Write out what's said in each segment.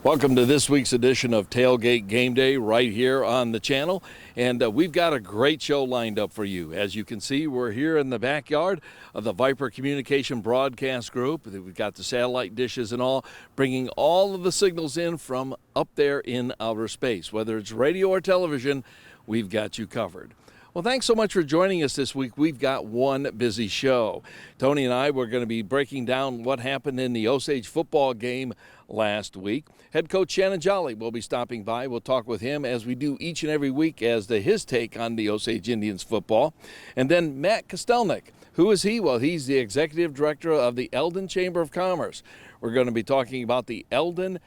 Welcome to this week's edition of Tailgate Game Day right here on the channel. And we've got a great show lined up for you. As you can see, we're here in the backyard of the Viper Communication Broadcast Group. We've got the satellite dishes and all, bringing all of the signals in from up there in outer space. Whether it's radio or television, we've got you covered. Well, thanks so much for joining us this week. We've got one busy show. Tony and I, we're going to be breaking down what happened in the Osage football game last week. Head coach Shannon will be stopping by. We'll talk with him as we do each and every week as to his take on the Osage Indians football. And then Matt Kostelnik. Who is he? Well, he's the executive director of the Eldon Chamber of Commerce. We're going to be talking about the Eldon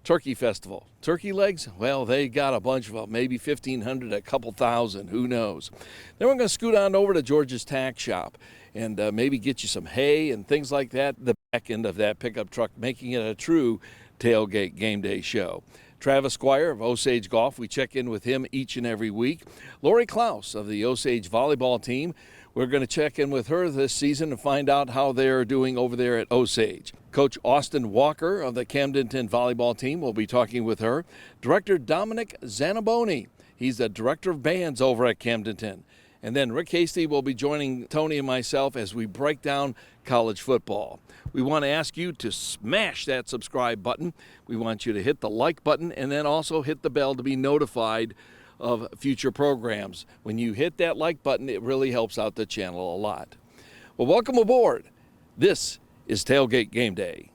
Turkey Festival. Turkey legs? Well, they got a bunch of them, maybe 1,500, a couple thousand, who knows. Then we're going to scoot on over to George's TacK shop and maybe get you some hay and things like that. The back end of that pickup truck, making it a true tailgate game day show. Travis Squire of Osage Golf, we check in with him each and every week. Lori Klaus of the Osage Volleyball team, we're going to check in with her this season and find out how they're doing over there at Osage. Coach Austin Walker of the Camdenton volleyball team, will be talking with her. Director Dominic Zonaboni, he's the director of bands over at Camdenton. And then Rick Hasty will be joining Tony and myself as we break down college football. We want to ask you to smash that subscribe button. We want you to hit the like button and then also hit the bell to be notified of future programs. When you hit that like button, it really helps out the channel a lot. Well, welcome aboard. This is Tailgate Game Day.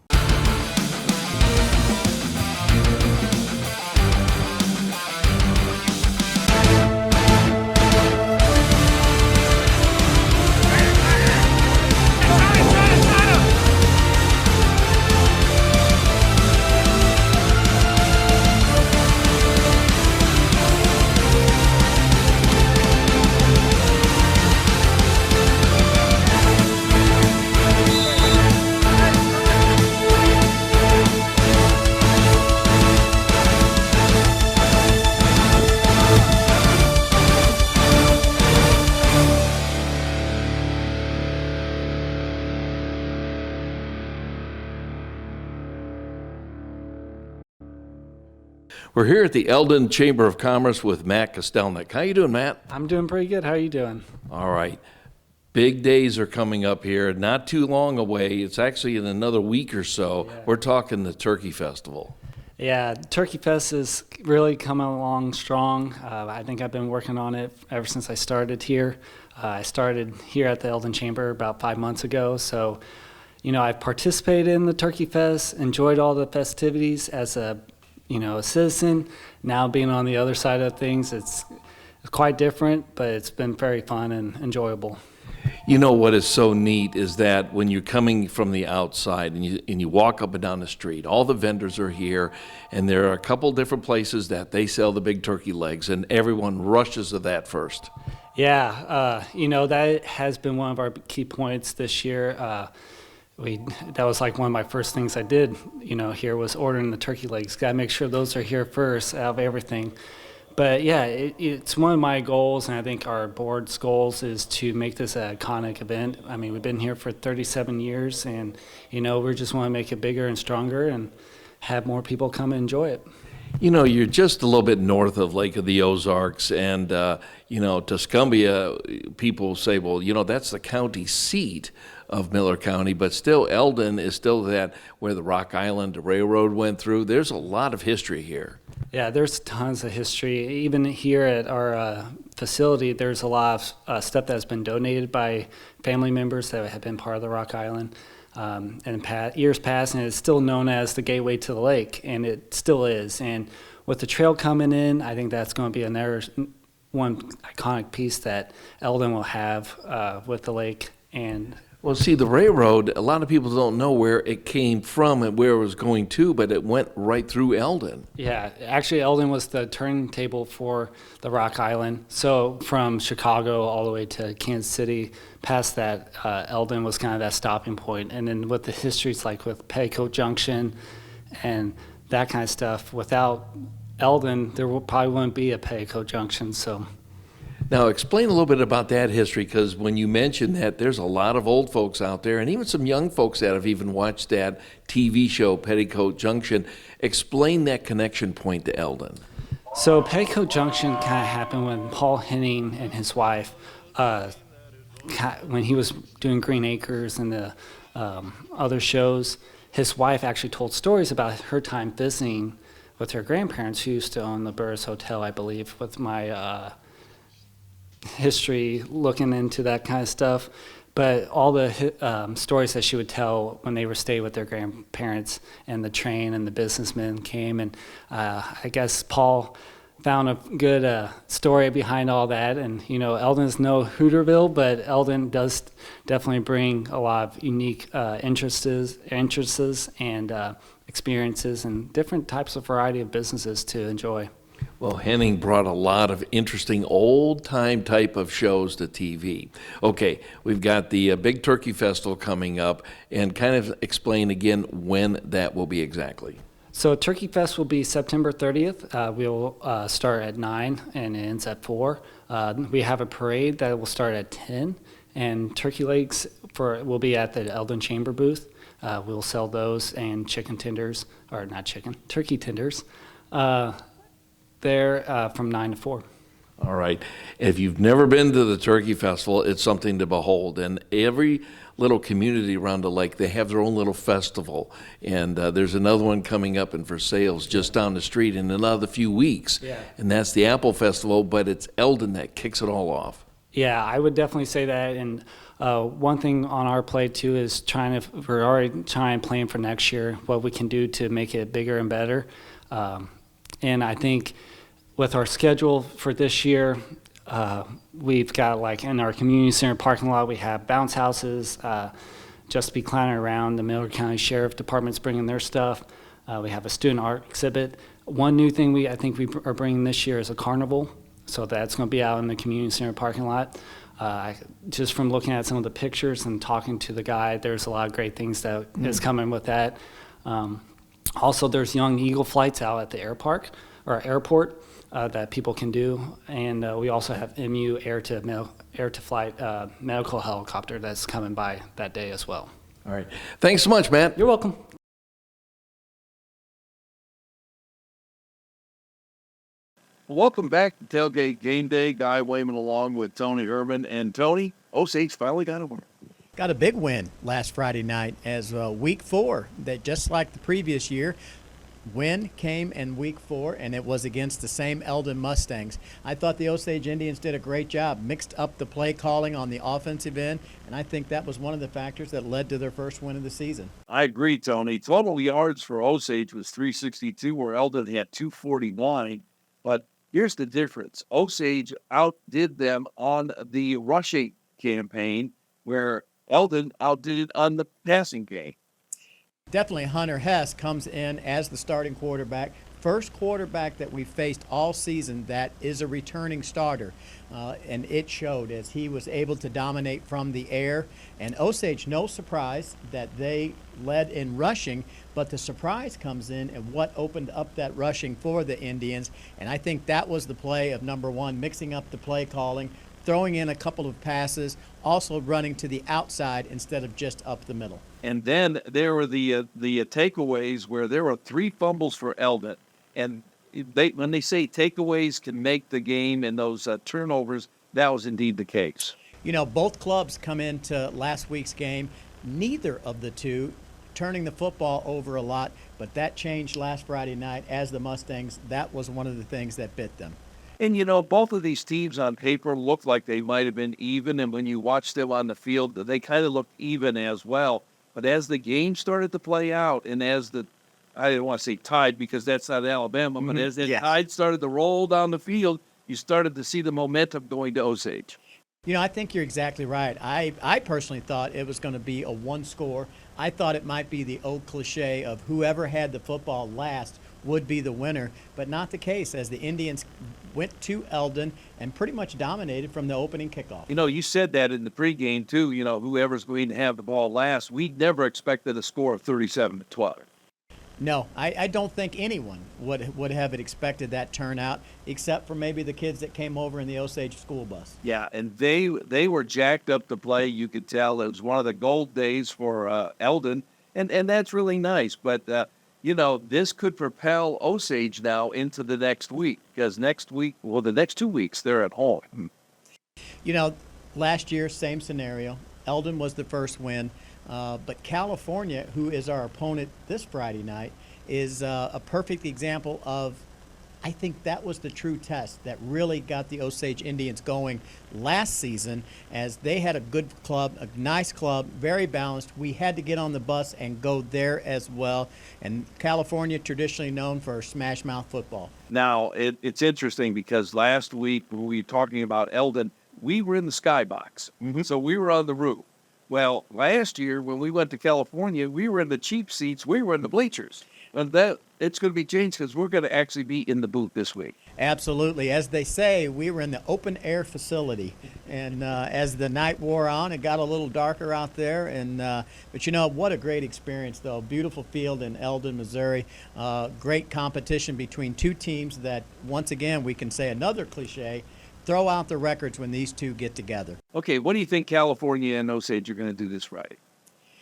We're here at the Eldon Chamber of Commerce with Matt Kostelnik. How you doing, Matt? I'm doing pretty good. How are you doing? All right. Big days are coming up here, not too long away. It's actually in another week or so. Yeah. We're talking the Turkey Festival. Yeah, Turkey Fest is really coming along strong. I think I've been working on it ever since I started here. I started here at the Eldon Chamber about 5 months ago. So, I've participated in the Turkey Fest, enjoyed all the festivities as a citizen. Now being on the other side of things, it's quite different, but it's been very fun and enjoyable. You know what is so neat is that when you're coming from the outside and you walk up and down the street, all the vendors are here, and there are a couple different places that they sell the big turkey legs, and everyone rushes to that first. Yeah, that has been one of our key points this year. That was like one of my first things I did, here was ordering the turkey legs. Got to make sure those are here first out of everything. But yeah, it's one of my goals, and I think our board's goals is to make this an iconic event. I mean, we've been here for 37 years, and, we just want to make it bigger and stronger and have more people come and enjoy it. You're just a little bit north of Lake of the Ozarks, and, Tuscumbia, people say, well, that's the county seat of Miller County, but still Eldon is still that where the Rock Island Railroad went through. There's a lot of history here. Yeah, there's tons of history. Even here at our facility, there's a lot of stuff that's been donated by family members that have been part of the Rock Island. And years past, and it's still known as the gateway to the lake, and it still is. And with the trail coming in, I think that's going to be another one iconic piece that Eldon will have with the lake. And well, see, the railroad, a lot of people don't know where it came from and where it was going to, but it went right through Eldon. Yeah, actually, Eldon was the turntable for the Rock Island. So from Chicago all the way to Kansas City, past that, Eldon was kind of that stopping point. And then with the histories like with Petticoat Junction and that kind of stuff, without Eldon, there probably wouldn't be a Petticoat Junction. So Now, explain a little bit about that history, because when you mentioned that, there's a lot of old folks out there, and even some young folks that have even watched that TV show, Petticoat Junction. Explain that connection point to Eldon. So Petticoat Junction kind of happened when Paul Henning and his wife, when he was doing Green Acres and the other shows, his wife actually told stories about her time visiting with her grandparents, who used to own the Burris Hotel, I believe, with my history looking into that kind of stuff. But all the stories that she would tell when they were staying with their grandparents, and the train and the businessmen came, and I guess Paul found a good story behind all that. And Eldon's no Hooterville, but Eldon does definitely bring a lot of unique interests and experiences and different types of variety of businesses to enjoy. Well, Henning brought a lot of interesting old-time type of shows to TV. Okay, we've got the Big Turkey Festival coming up, and kind of explain again when that will be exactly. So Turkey Fest will be September 30th. We'll start at 9 and it ends at 4. We have a parade that will start at 10, and turkey legs will be at the Eldon Chamber booth. We'll sell those and chicken tenders, or not chicken, turkey tenders. There from 9 to 4. All right. If you've never been to the Turkey Festival, it's something to behold. And every little community around the lake, they have their own little festival. And there's another one coming up in Versailles just down the street in another few weeks. Yeah. And that's the Apple Festival, but it's Eldon that kicks it all off. Yeah, I would definitely say that. And one thing on our plate too is we're already playing for next year, what we can do to make it bigger and better. And I think with our schedule for this year, we've got, like, in our community center parking lot, we have bounce houses, just to be clowning around. The Miller County Sheriff Department's bringing their stuff. We have a student art exhibit. One new thing I think we are bringing this year is a carnival. So that's going to be out in the community center parking lot. Just from looking at some of the pictures and talking to the guy, there's a lot of great things that is coming with that. Also, there's Young Eagle flights out at the airport that people can do, and we also have MU air to flight medical helicopter that's coming by that day as well. All right. Thanks so much, Matt. You're welcome. Welcome back to Tailgate Game Day. Guy Wehman along with Tony Hermann. And Tony, Osage finally got a win. Got a big win last Friday night as week 4, that just like the previous year, win came in week 4, and it was against the same Eldon Mustangs. I thought the Osage Indians did a great job, mixed up the play calling on the offensive end, and I think that was one of the factors that led to their first win of the season. I agree, Tony. Total yards for Osage was 362, where Eldon had 249. But here's the difference. Osage outdid them on the rushing campaign, where Eldon outdid it on the passing game. Definitely Hunter Hess comes in as the starting quarterback. First quarterback that we faced all season that is a returning starter. And it showed as he was able to dominate from the air. And Osage, no surprise that they led in rushing, but the surprise comes in and what opened up that rushing for the Indians. And I think that was the play of number 1, mixing up the play calling, throwing in a couple of passes, also running to the outside instead of just up the middle. And then there were the takeaways, where there were 3 fumbles for Eldon. And when they say takeaways can make the game and those turnovers, that was indeed the case. You know, both clubs come into last week's game, neither of the two turning the football over a lot, but that changed last Friday night as the Mustangs. That was one of the things that bit them. And, both of these teams on paper looked like they might have been even, and when you watch them on the field, they kind of looked even as well. But as the game started to play out, and as I didn't want to say tide because that's not Alabama, but as the tide started to roll down the field, you started to see the momentum going to Osage. I think you're exactly right. I personally thought it was going to be a one score. I thought it might be the old cliche of whoever had the football last would be the winner, but not the case, as the Indians went to Eldon and pretty much dominated from the opening kickoff. You said that in the pregame too, whoever's going to have the ball last. We never expected a score of 37-12. No, I don't think anyone would have expected that turnout, except for maybe the kids that came over in the Osage school bus. Yeah, and they were jacked up to play. You could tell it was one of the gold days for Eldon, and that's really nice. But this could propel Osage now into the next week, because next week, well, the next 2 weeks they're at home. Last year, same scenario. Eldon was the first win. But California, who is our opponent this Friday night, is a perfect example of, I think that was the true test that really got the Osage Indians going last season, as they had a good club, a nice club, very balanced. We had to get on the bus and go there as well. And California, traditionally known for smash mouth football. Now, it's interesting because last week when we were talking about Eldon, we were in the skybox. So we were on the roof. Well, last year when we went to California, we were in the cheap seats. We were in the bleachers. And it's going to be changed because we're going to actually be in the booth this week. Absolutely. As they say, we were in the open air facility. And as the night wore on, it got a little darker out there. But what a great experience, though. Beautiful field in Eldon, Missouri. Great competition between two teams that, once again, we can say another cliche, throw out the records when these two get together. Okay, what do you think California and Osage are going to do this Friday?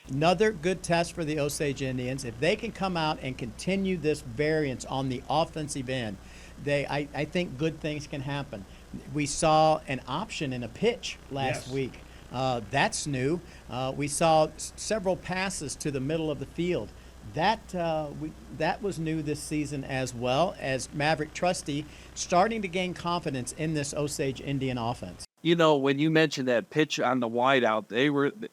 Another good test for the Osage Indians. If they can come out and continue this variance on the offensive end, I think good things can happen. We saw an option in a pitch last week. That's new. We saw several passes to the middle of the field. That was new this season, as well as Maverick Trusty starting to gain confidence in this Osage Indian offense. When you mentioned that pitch on the wideout,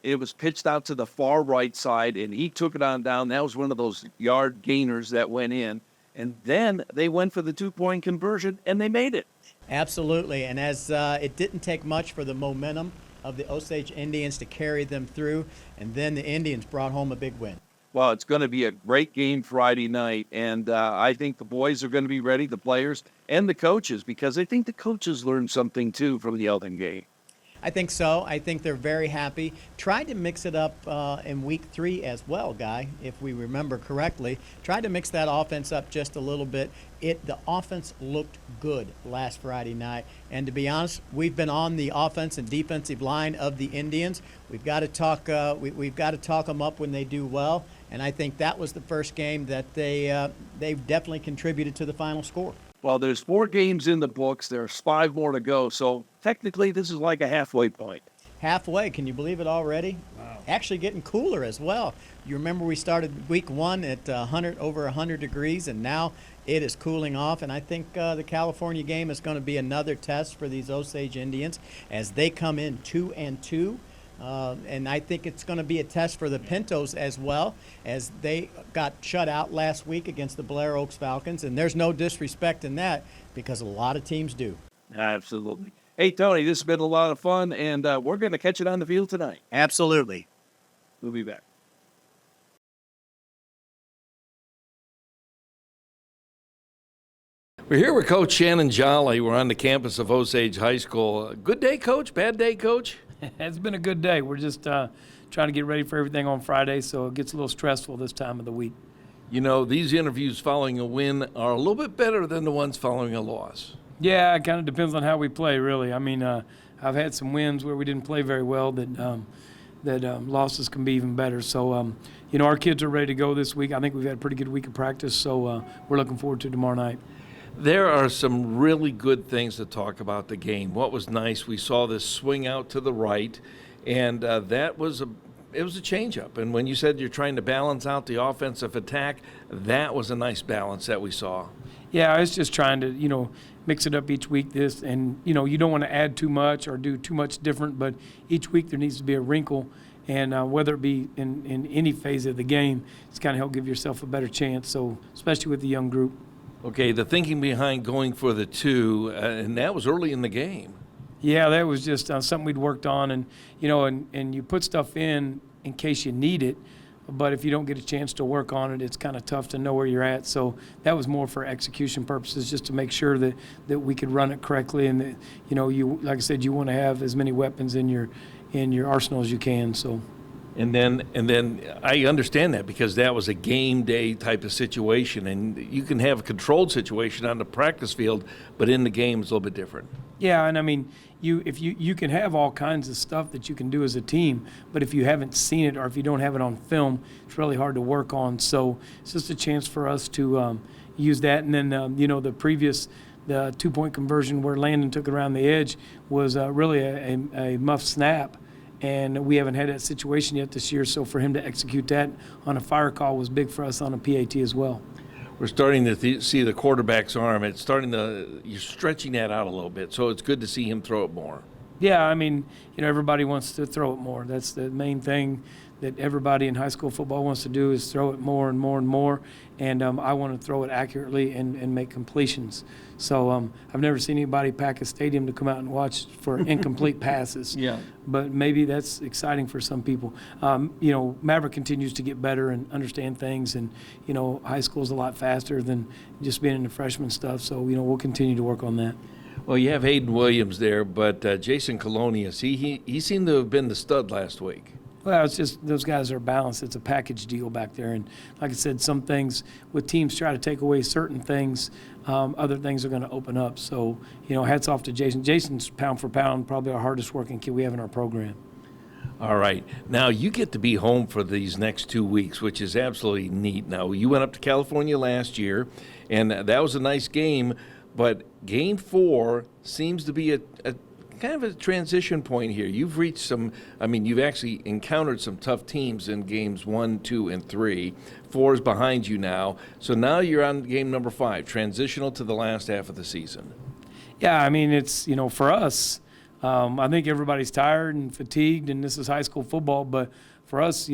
it was pitched out to the far right side, and he took it on down. That was one of those yard gainers that went in. And then they went for the 2-point conversion, and they made it. Absolutely. And as it didn't take much for the momentum of the Osage Indians to carry them through, and then the Indians brought home a big win. Well, it's going to be a great game Friday night, and I think the boys are going to be ready, the players and the coaches, because I think the coaches learned something, too, from the Eldon game. I think so. I think they're very happy. Tried to mix it up in week 3 as well, Guy, if we remember correctly. Tried to mix that offense up just a little bit. The offense looked good last Friday night. And to be honest, we've been on the offense and defensive line of the Indians. We've got to talk. We've got to talk them up when they do well. And I think that was the first game that they've definitely contributed to the final score. Well, there's 4 games in the books. There's 5 more to go. So technically, this is like a halfway point. Halfway. Can you believe it already? Wow. Actually getting cooler as well. You remember we started week 1 at over 100 degrees, and now it is cooling off. And I think the California game is going to be another test for these Osage Indians as they come in 2-2. And I think it's going to be a test for the Pintos as well, as they got shut out last week against the Blair Oaks Falcons. And there's no disrespect in that, because a lot of teams do. Absolutely. Hey, Tony, this has been a lot of fun, and we're going to catch it on the field tonight. Absolutely. We'll be back. We're here with Coach Shannon Jolly. We're on the campus of Osage High School. Good day, Coach? Bad day, Coach? It's been a good day. We're just trying to get ready for everything on Friday, so it gets a little stressful this time of the week. These interviews following a win are a little bit better than the ones following a loss. Yeah, it kind of depends on how we play, really. I mean, I've had some wins where we didn't play very well that losses can be even better. So, our kids are ready to go this week. I think we've had a pretty good week of practice, so we're looking forward to tomorrow night. There are some really good things to talk about the game. What was nice, we saw this swing out to the right, and that was a changeup. And when you said you're trying to balance out the offensive attack, that was a nice balance that we saw. Yeah, I was just trying to, mix it up each week. And you don't want to add too much or do too much different, but each week there needs to be a wrinkle. And whether it be in any phase of the game, it's kind of help give yourself a better chance. So especially with the young group. Okay, the thinking behind going for the 2, and that was early in the game. Yeah, that was just something we'd worked on, and and you put stuff in case you need it, but if you don't get a chance to work on it, it's kind of tough to know where you're at. So that was more for execution purposes, just to make sure that we could run it correctly, and that you like I said, you want to have as many weapons in your arsenal as you can. So. And then I understand that because that was a game day type of situation, and you can have a controlled situation on the practice field, but in the game it's a little bit different. Yeah, and I mean, you can have all kinds of stuff that you can do as a team, but if you haven't seen it or if you don't have it on film, it's really hard to work on. So it's just a chance for us to use that. And then the 2-point conversion where Landon took it around the edge was really a muff snap. And we haven't had that situation yet this year, so for him to execute that on a fire call was big for us on a PAT as well. We're starting to see the quarterback's arm. It's you're stretching that out a little bit, so it's good to see him throw it more. Yeah, I mean, everybody wants to throw it more. That's the main thing that everybody in high school football wants to do is throw it more and more and more. And I want to throw it accurately and make completions. So I've never seen anybody pack a stadium to come out and watch for incomplete passes. Yeah. But maybe that's exciting for some people. Maverick continues to get better and understand things. And, high school's a lot faster than just being in the freshman stuff. So, we'll continue to work on that. Well, you have Hayden Williams there, but Jason Colonius, he seemed to have been the stud last week. Well, it's just those guys are balanced. It's a package deal back there. And like I said, some things with teams try to take away certain things, other things are going to open up. So, hats off to Jason. Jason's pound for pound probably our hardest working kid we have in our program. All right. Now, you get to be home for these next 2 weeks, which is absolutely neat. Now, you went up to California last year, and that was a nice game. But Game 4 seems to be a kind of a transition point here. You've reached you've actually encountered some tough teams in games 1, 2, and 3. 4 is behind you now. So now you're on game number 5, transitional to the last half of the season. Yeah, I mean, it's, for us, I think everybody's tired and fatigued, and this is high school football. But for us,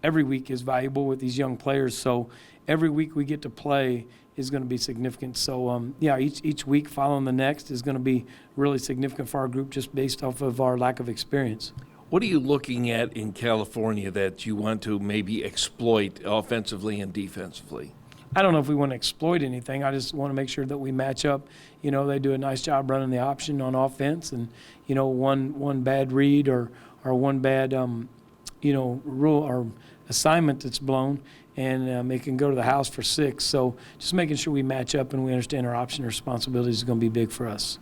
every week is valuable with these young players. So every week we get to play is going to be significant. So, each week following the next is going to be really significant for our group just based off of our lack of experience. What are you looking at in California that you want to maybe exploit offensively and defensively? I don't know if we want to exploit anything. I just want to make sure that we match up. They do a nice job running the option on offense, and, one bad read or one bad, rule or assignment that's blown, and it can go to the house for 6. So just making sure we match up and we understand our option and responsibilities is going to be big for us.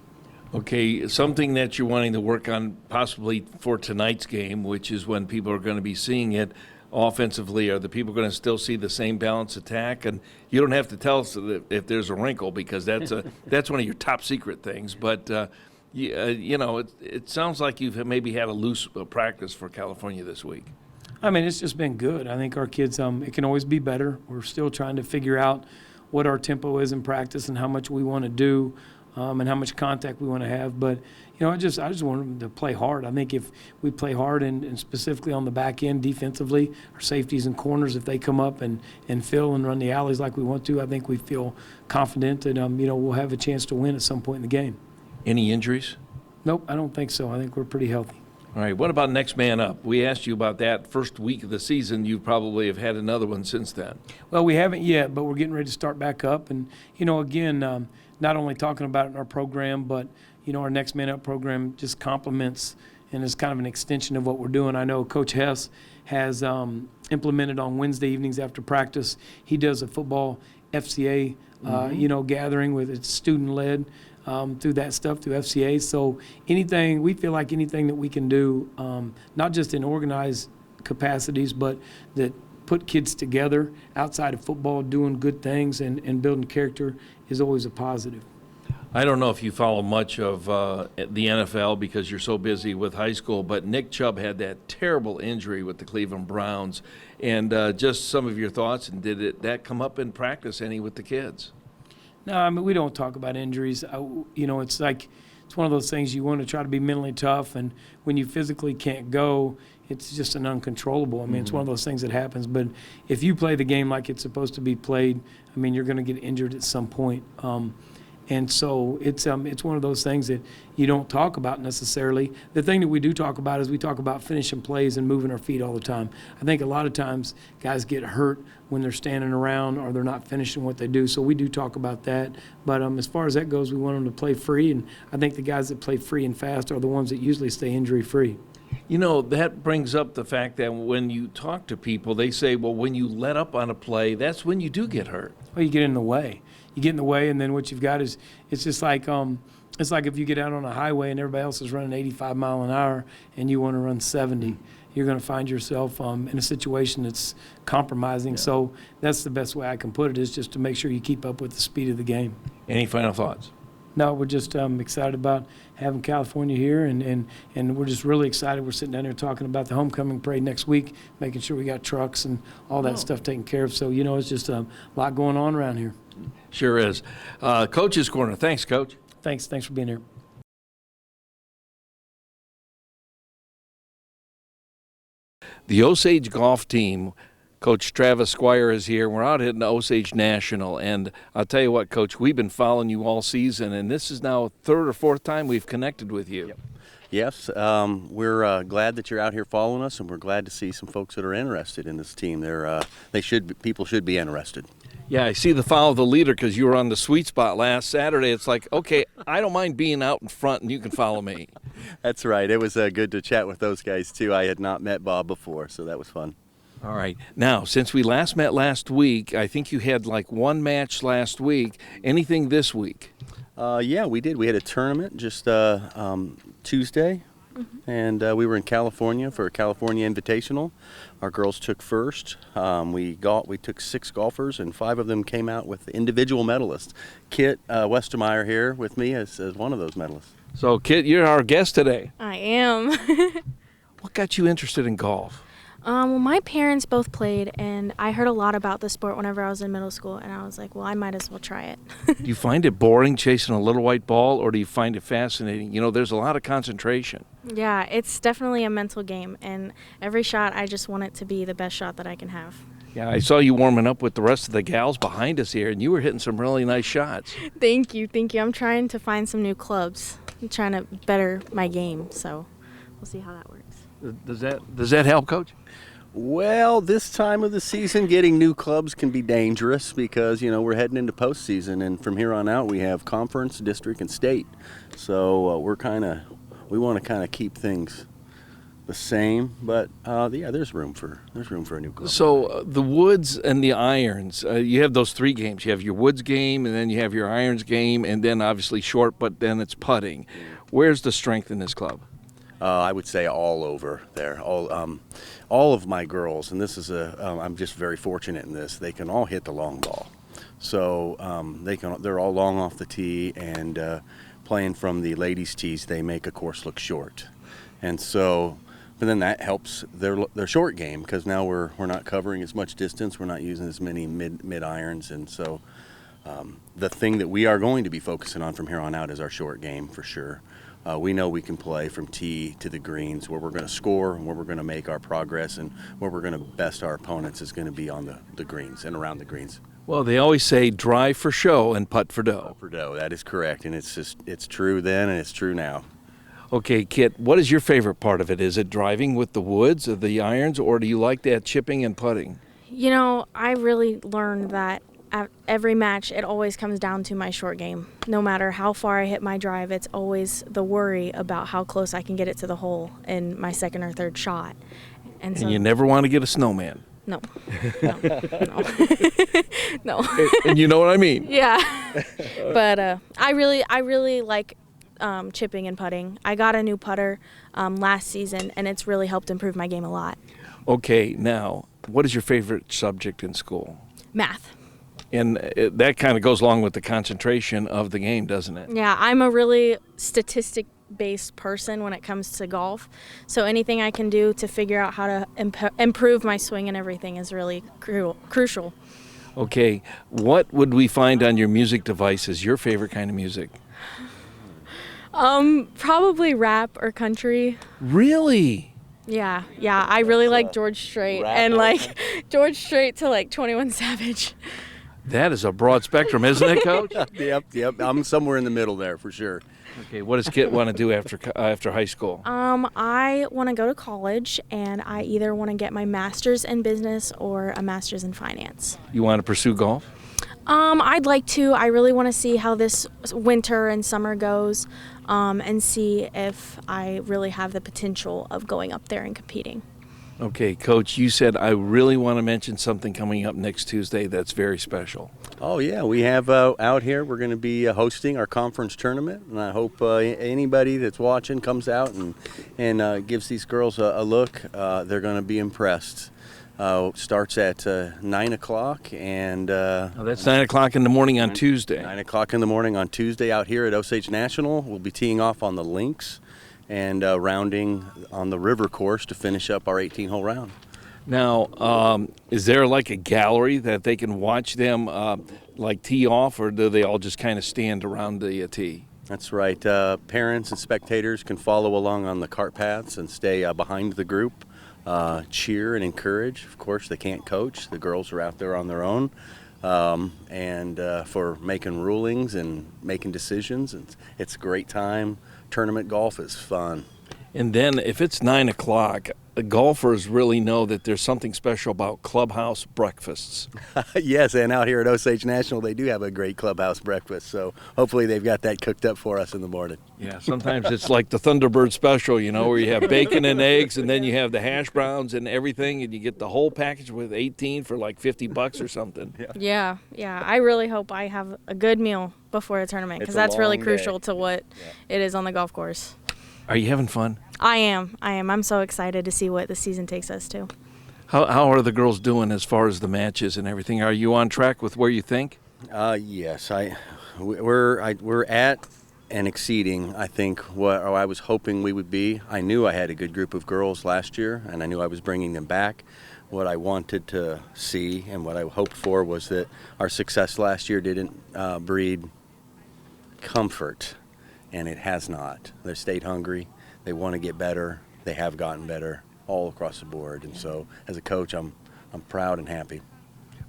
Okay, something that you're wanting to work on possibly for tonight's game, which is when people are going to be seeing it offensively, are the people going to still see the same balanced attack? And you don't have to tell us if there's a wrinkle, because that's one of your top secret things. But, it sounds like you've maybe had a loose practice for California this week. I mean, it's just been good. I think our kids, it can always be better. We're still trying to figure out what our tempo is in practice and how much we want to do and how much contact we want to have. But, I just want them to play hard. I think if we play hard and specifically on the back end defensively, our safeties and corners, if they come up and fill and run the alleys like we want to, I think we feel confident that, we'll have a chance to win at some point in the game. Any injuries? Nope, I don't think so. I think we're pretty healthy. All right, what about next man up? We asked you about that first week of the season. You probably have had another one since then. Well, we haven't yet, but we're getting ready to start back up. And, again, not only talking about it in our program, but, our next man up program just complements and is kind of an extension of what we're doing. I know Coach Hess has implemented on Wednesday evenings after practice. He does a football FCA, gathering with it's student-led. Through that stuff, through FCA. So we feel like anything that we can do, not just in organized capacities, but that put kids together outside of football, doing good things and building character is always a positive. I don't know if you follow much of the NFL because you're so busy with high school, but Nick Chubb had that terrible injury with the Cleveland Browns. And just some of your thoughts, and did that come up in practice any with the kids? No, I mean, we don't talk about injuries. It's like it's one of those things you want to try to be mentally tough, and when you physically can't go, it's just an uncontrollable. I mean, It's one of those things that happens. But if you play the game like it's supposed to be played, I mean, you're going to get injured at some point. And so it's one of those things that you don't talk about necessarily. The thing that we do talk about is we talk about finishing plays and moving our feet all the time. I think a lot of times guys get hurt when they're standing around or they're not finishing what they do. So we do talk about that. But as far as that goes, we want them to play free. And I think the guys that play free and fast are the ones that usually stay injury-free. You know, that brings up the fact that when you talk to people, they say, well, when you let up on a play, that's when you do get hurt. Well, you get in the way. You get in the way, and then what you've got is it's just like it's like if you get out on a highway and everybody else is running 85 mile an hour and you want to run 70, you're going to find yourself in a situation that's compromising. So that's the best way I can put it, is just to make sure you keep up with the speed of the game. Any final thoughts? No, we're just excited about having California here, and we're just really excited. We're sitting down here talking about the homecoming parade next week, making sure we got trucks and all that stuff taken care of. So, you know, it's just a lot going on around here. Sure is. Coach's Corner. Thanks, Coach. Thanks for being here. The Osage golf team, Coach Travis Squire is here. We're out hitting the Osage National, and I'll tell you what, Coach, we've been following you all season, and this is now third or fourth time we've connected with you. Yep. Yes, we're glad that you're out here following us, and we're glad to see some folks that are interested in this team. People should be interested. Yeah, I see the follow the leader because you were on the sweet spot last Saturday. It's like, okay, I don't mind being out in front, and you can follow me. That's right. It was good to chat with those guys, too. I had not met Bob before, so that was fun. All right. Now, since we last met last week, I think you had like one match last week. Anything this week? Yeah, we did. We had a tournament just Tuesday, and we were in California for a California Invitational. Our girls took first. We took 6 golfers, and 5 of them came out with individual medalists. Kit Westermeyer here with me as one of those medalists. So, Kit, you're our guest today. I am. What got you interested in golf? Well, my parents both played, and I heard a lot about the sport whenever I was in middle school, and I was like, well, I might as well try it. Do you find it boring chasing a little white ball, or do you find it fascinating? You know, there's a lot of concentration. Yeah, it's definitely a mental game, and every shot, I just want it to be the best shot that I can have. Yeah, I saw you warming up with the rest of the gals behind us here, and you were hitting some really nice shots. Thank you. I'm trying to find some new clubs. I'm trying to better my game, so we'll see how that works. Does that help, Coach? Well, this time of the season, getting new clubs can be dangerous because, you know, we're heading into postseason, and from here on out we have conference, district, and state. So we want to kind of keep things the same, but yeah, there's room for a new club. So the woods and the irons, you have those 3 games. You have your woods game, and then you have your irons game, and then obviously short, but then it's putting. Where's the strength in this club? I would say all over there. All of my girls, and this is I'm just very fortunate in this. They can all hit the long ball, so they're all long off the tee, and playing from the ladies' tees, they make a course look short, and so. But then that helps their short game because now we're not covering as much distance. We're not using as many mid irons, and so the thing that we are going to be focusing on from here on out is our short game for sure. We know we can play from tee to the greens where we're going to score and where we're going to make our progress and where we're going to best our opponents is going to be on the greens and around the greens. Well, they always say drive for show and putt for dough. Putt for dough, that is correct, and it's true then and it's true now. Okay, Kit, what is your favorite part of it? Is it driving with the woods or the irons, or do you like that chipping and putting? You know, I really learned that at every match, it always comes down to my short game. No matter how far I hit my drive, it's always the worry about how close I can get it to the hole in my second or third shot. And so, you never want to get a snowman. No. No. And you know what I mean? Yeah. But I really like chipping and putting. I got a new putter last season, and it's really helped improve my game a lot. Okay, now, what is your favorite subject in school? Math. And that kind of goes along with the concentration of the game, doesn't it? Yeah, I'm a really statistic-based person when it comes to golf. So anything I can do to figure out how to improve my swing and everything is really crucial. Okay, what would we find on your music devices, your favorite kind of music? Probably rap or country. Really? Yeah, I really like George Strait and like George Strait to like 21 Savage. That is a broad spectrum, isn't it, Coach? Yep. I'm somewhere in the middle there for sure. Okay, what does Kit want to do after high school? I want to go to college, and I either want to get my master's in business or a master's in finance. You want to pursue golf? I'd like to. I really want to see how this winter and summer goes, and see if I really have the potential of going up there and competing. Okay, Coach, you said I really want to mention something coming up next Tuesday that's very special. Oh, yeah, we have out here, we're going to be hosting our conference tournament, and I hope anybody that's watching comes out and gives these girls a look. They're going to be impressed. Starts at 9 o'clock, and That's 9 o'clock in the morning on Tuesday. 9 o'clock in the morning on Tuesday out here at Osage National. We'll be teeing off on the links and rounding on the river course to finish up our 18-hole round. Now, is there like a gallery that they can watch them like tee off, or do they all just kind of stand around the tee? That's right. Parents and spectators can follow along on the cart paths and stay behind the group, cheer and encourage. Of course, they can't coach. The girls are out there on their own, and for making rulings and making decisions. It's a great time. Tournament golf is fun. And then if it's 9 o'clock, the golfers really know that there's something special about clubhouse breakfasts. Yes, and out here at Osage National, they do have a great clubhouse breakfast. So hopefully they've got that cooked up for us in the morning. Yeah, sometimes it's like the Thunderbird special, you know, where you have bacon and eggs, and then you have the hash browns and everything, and you get the whole package with 18 for like $50 or something. Yeah. I really hope I have a good meal before the tournament, because It's a that's really long crucial day. to what it is on the golf course. Are you having fun? I am. I'm so excited to see what the season takes us to. How are the girls doing as far as the matches and everything? Are you on track with where you think? Yes, we're at and exceeding, I think, what I was hoping we would be. I knew I had a good group of girls last year, and I knew I was bringing them back. What I wanted to see and what I hoped for was that our success last year didn't breed comfort, and it has not. They stayed hungry. They want to get better. They have gotten better all across the board. And so as a coach, I'm proud and happy.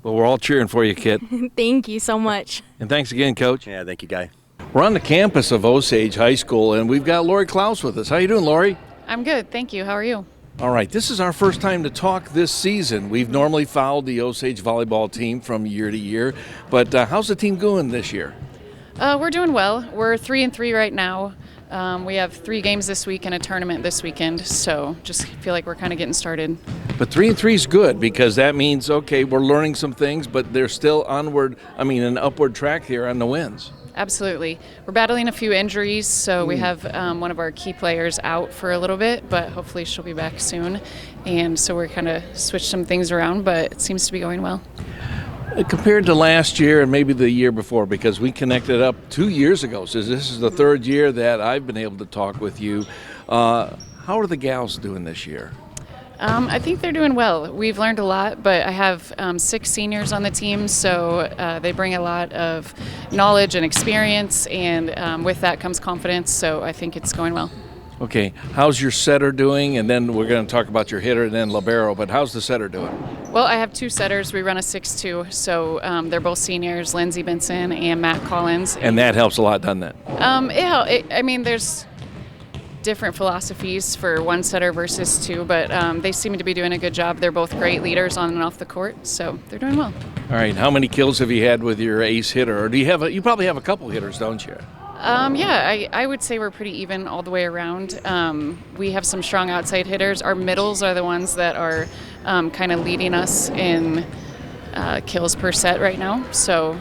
Well, we're all cheering for you, Kit. Thank you so much. And thanks again, Coach. Yeah, thank you, Guy. We're on the campus of Osage High School, and we've got Lori Klaus with us. How you doing, Lori? I'm good, thank you. How are you? All right, this is our first time to talk this season. We've normally followed the Osage volleyball team from year to year, but how's the team going this year? We're doing well. We're 3-3 right now. We have 3 games this week and a tournament this weekend, so just feel like we're kind of getting started. But 3-3 is good, because that means, okay, we're learning some things, but they're still an upward track here on the wins. Absolutely. We're battling a few injuries, so we have one of our key players out for a little bit, but hopefully she'll be back soon. And so we're kind of switched some things around, but it seems to be going well. Compared to last year and maybe the year before, because we connected up 2 years ago, so this is the third year that I've been able to talk with you. How are the gals doing this year? I think they're doing well. We've learned a lot, but I have 6 seniors on the team, so they bring a lot of knowledge and experience, and with that comes confidence, so I think it's going well. Okay, how's your setter doing? And then we're going to talk about your hitter and then libero, but how's the setter doing? Well, I have 2 setters. We run a 6-2, so they're both seniors, Lindsay Benson and Matt Collins. And that helps a lot, doesn't it? There's different philosophies for one setter versus 2, but they seem to be doing a good job. They're both great leaders on and off the court, so they're doing well. All right, how many kills have you had with your ace hitter? Or do you probably have a couple hitters, don't you? I would say we're pretty even all the way around. We have some strong outside hitters. Our middles are the ones that are kind of leading us in kills per set right now. So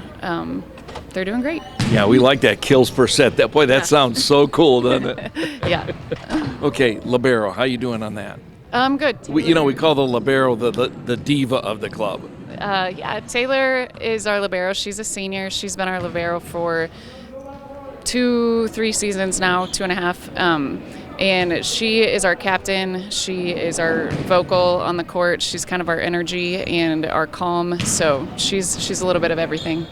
they're doing great. Yeah, we like that kills per set. That sounds so cool, doesn't it? Yeah. Okay, libero, how you doing on that? Good. We call the libero the diva of the club. Taylor is our libero. She's a senior. She's been our libero for 2-3 seasons now, 2.5. And she is our captain. She is our vocal on the court. She's kind of our energy and our calm. So she's a little bit of everything.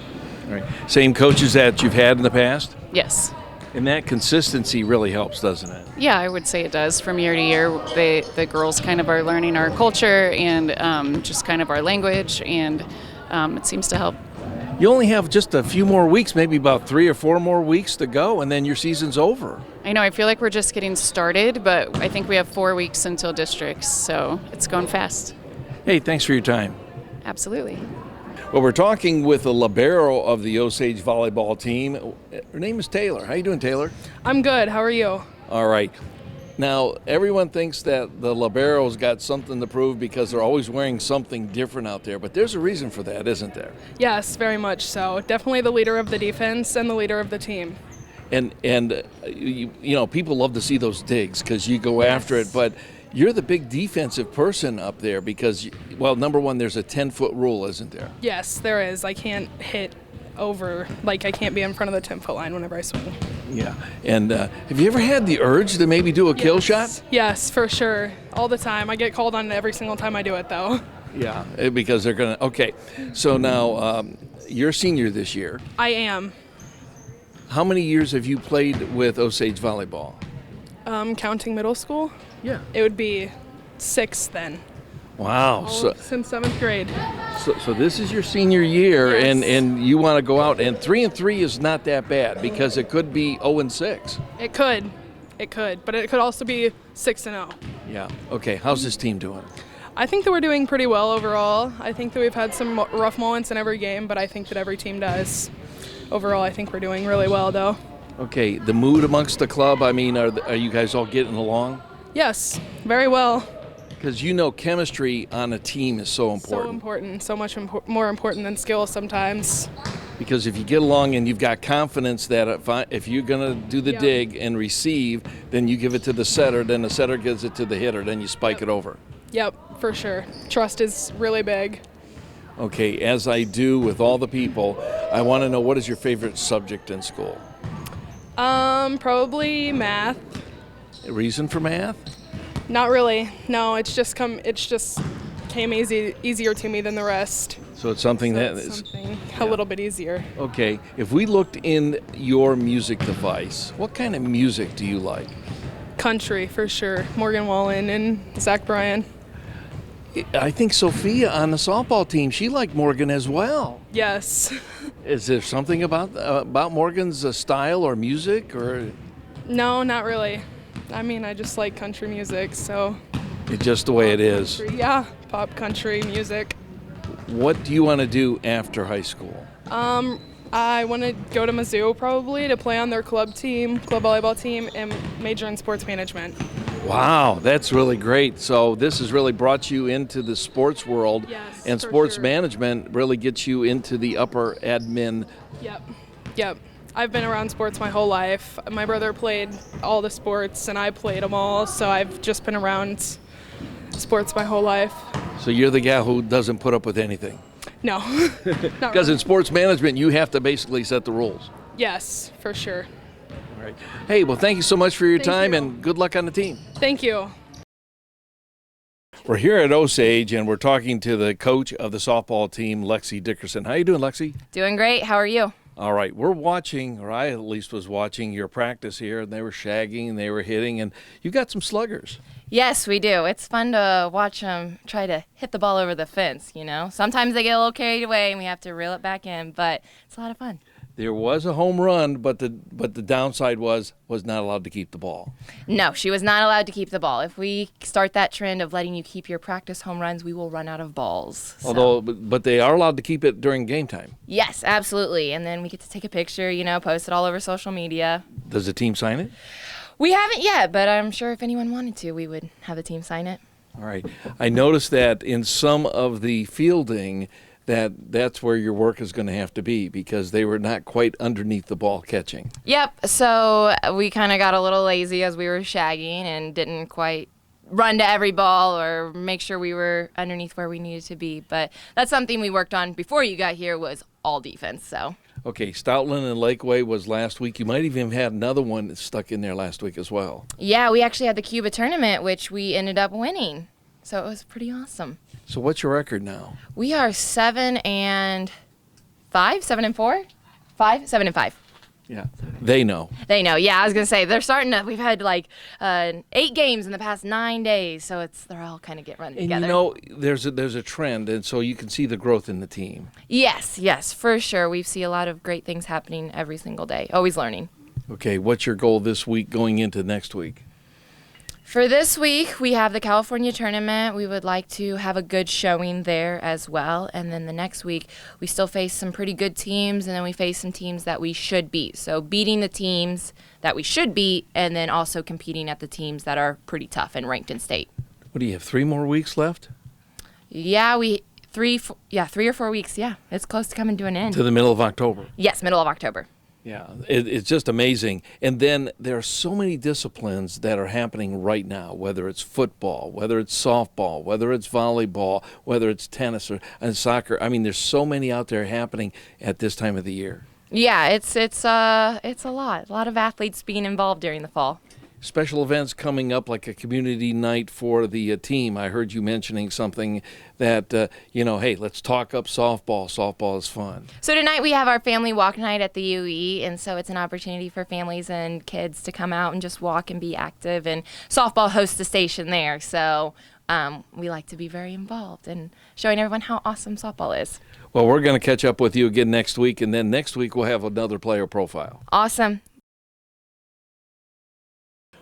All right. Same coaches that you've had in the past? Yes. And that consistency really helps, doesn't it? Yeah, I would say it does. From year to year, the girls kind of are learning our culture and just kind of our language, and it seems to help. You only have just a few more weeks, maybe about 3 or 4 more weeks to go, and then your season's over. I know, I feel like we're just getting started, but I think we have 4 weeks until districts, so it's going fast. Hey, thanks for your time. Absolutely. Well, we're talking with the libero of the Osage volleyball team. Her name is Taylor. How you doing, Taylor? I'm good. How are you? All right. Now, everyone thinks that the libero's got something to prove because they're always wearing something different out there, but there's a reason for that, isn't there? Yes, very much so. Definitely the leader of the defense and the leader of the team. And you know, people love to see those digs because you go after it, but you're the big defensive person up there because, well, number one, there's a 10-foot rule, isn't there? Yes, there is. I can't hit over, like I can't be in front of the 10-foot line whenever I swing. Yeah. And have you ever had the urge to maybe do a kill shot? Yes, for sure. All the time. I get called on it every single time I do it, though. Yeah, because they're going to. Okay. So now you're a senior this year. I am. How many years have you played with Osage volleyball? Counting middle school? Yeah. It would be 6 then. Wow. Since 7th grade. So this is your senior year, Yes. and you want to go out, and 3-3 is not that bad because it could be 0-6. It could, but it could also be 6-0. Yeah. Okay. How's this team doing? I think that we're doing pretty well overall. I think that we've had some rough moments in every game, but I think that every team does. Overall, I think we're doing really well, though. Okay. The mood amongst the club. I mean, are you guys all getting along? Yes, very well. Because you know chemistry on a team is so important. So important, so much more important than skill sometimes. Because if you get along and you've got confidence that if you're going to do the dig and receive, then you give it to the setter, then the setter gives it to the hitter, then you spike it over. Yep, for sure. Trust is really big. Okay, as I do with all the people, I want to know, what is your favorite subject in school? Probably math. A reason for math? Not really. No, it's just came easier to me than the rest. So it's something A little bit easier. Okay, if we looked in your music device, what kind of music do you like? Country, for sure. Morgan Wallen and Zach Bryan. I think Sophia on the softball team, she liked Morgan as well. Yes. Is there something about Morgan's style or music, or? No, not really. I mean, I just like country music, so. It's just the way it is. Country, yeah, pop country music. What do you want to do after high school? I want to go to Mizzou probably to play on their club volleyball team, and major in sports management. Wow, that's really great. So this has really brought you into the sports world, Yes, and for sports sure. management really gets you into the upper admin. Yep. I've been around sports my whole life. My brother played all the sports, and I played them all, so I've just been around sports my whole life. So you're the guy who doesn't put up with anything. No. Not Because really. in sports management, you have to basically set the rules. Yes, for sure. All right. Hey, well, thank you so much for your Thank time, you. and good luck on the team. Thank you. We're here at Osage, and we're talking to the coach of the softball team, Lexi Dickerson. How you doing, Lexi? Doing great. How are you? All right, we're watching, or I at least was watching your practice here, and they were shagging and they were hitting, and you've got some sluggers. Yes, we do. It's fun to watch them try to hit the ball over the fence, you know. Sometimes they get a little carried away and we have to reel it back in, but it's a lot of fun. There was a home run, but the downside was not allowed to keep the ball. No, she was not allowed to keep the ball. If we start that trend of letting you keep your practice home runs, we will run out of balls. So. Although, but they are allowed to keep it during game time. Yes, absolutely. And then we get to take a picture, you know, post it all over social media. Does the team sign it? We haven't yet, but I'm sure if anyone wanted to, we would have the team sign it. All right. I noticed that in some of the fielding, that's where your work is going to have to be, because they were not quite underneath the ball catching. Yep, so we kind of got a little lazy as we were shagging and didn't quite run to every ball or make sure we were underneath where we needed to be. But that's something we worked on before you got here, was all defense. So. Okay, Stoutland and Lakeway was last week. You might even have had another one that stuck in there last week as well. Yeah, we actually had the Cuba tournament, which we ended up winning. So it was pretty awesome. So what's your record now? We are 7-4? 7-5. Yeah, they know. They know. Yeah, I was gonna say they're starting to. We've had like 8 games in the past 9 days, so they're all kind of running And together. you know, there's a trend, and so you can see the growth in the team. Yes, for sure. We see a lot of great things happening every single day. Always learning. Okay, what's your goal this week going into next week? For this week, we have the California tournament. We would like to have a good showing there as well. And then the next week, we still face some pretty good teams, and then we face some teams that we should beat. So beating the teams that we should beat, and then also competing at the teams that are pretty tough and ranked in state. What do you have, 3 more weeks left? Yeah, 3 or 4 weeks. Yeah, it's close to coming to an end. To the middle of October. Yes, middle of October. Yeah, it's just amazing. And then there are so many disciplines that are happening right now, whether it's football, whether it's softball, whether it's volleyball, whether it's tennis and soccer. I mean, there's so many out there happening at this time of the year. Yeah, it's a lot of athletes being involved during the fall. Special events coming up, like a community night for the team. I heard you mentioning something that, hey, let's talk up softball. Softball is fun. So tonight we have our family walk night at the UE, and so it's an opportunity for families and kids to come out and just walk and be active, and softball hosts the station there. So we like to be very involved and showing everyone how awesome softball is. Well, we're going to catch up with you again next week, and then next week we'll have another player profile. Awesome.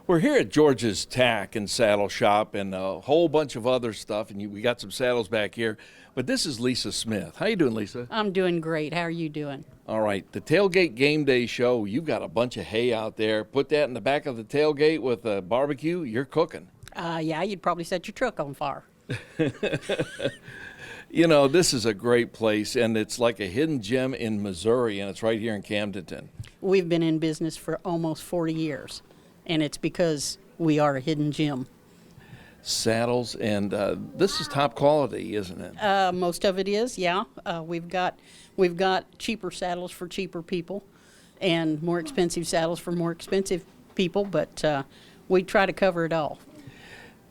We're here at George's TacK and Saddle Shop and a whole bunch of other stuff, and we got some saddles back here. But this is Lisa Smith. How you doing, Lisa? I'm doing great. How are you doing? All right. The Tailgate Game Day Show, you've got a bunch of hay out there. Put that in the back of the tailgate with a barbecue, you're cooking. Yeah, you'd probably set your truck on fire. This is a great place, and it's like a hidden gem in Missouri, and it's right here in Camdenton. We've been in business for almost 40 years. And it's because we are a hidden gem. Saddles, and this is top quality, isn't it? Most of it is, yeah. We've got cheaper saddles for cheaper people, and more expensive saddles for more expensive people. But we try to cover it all.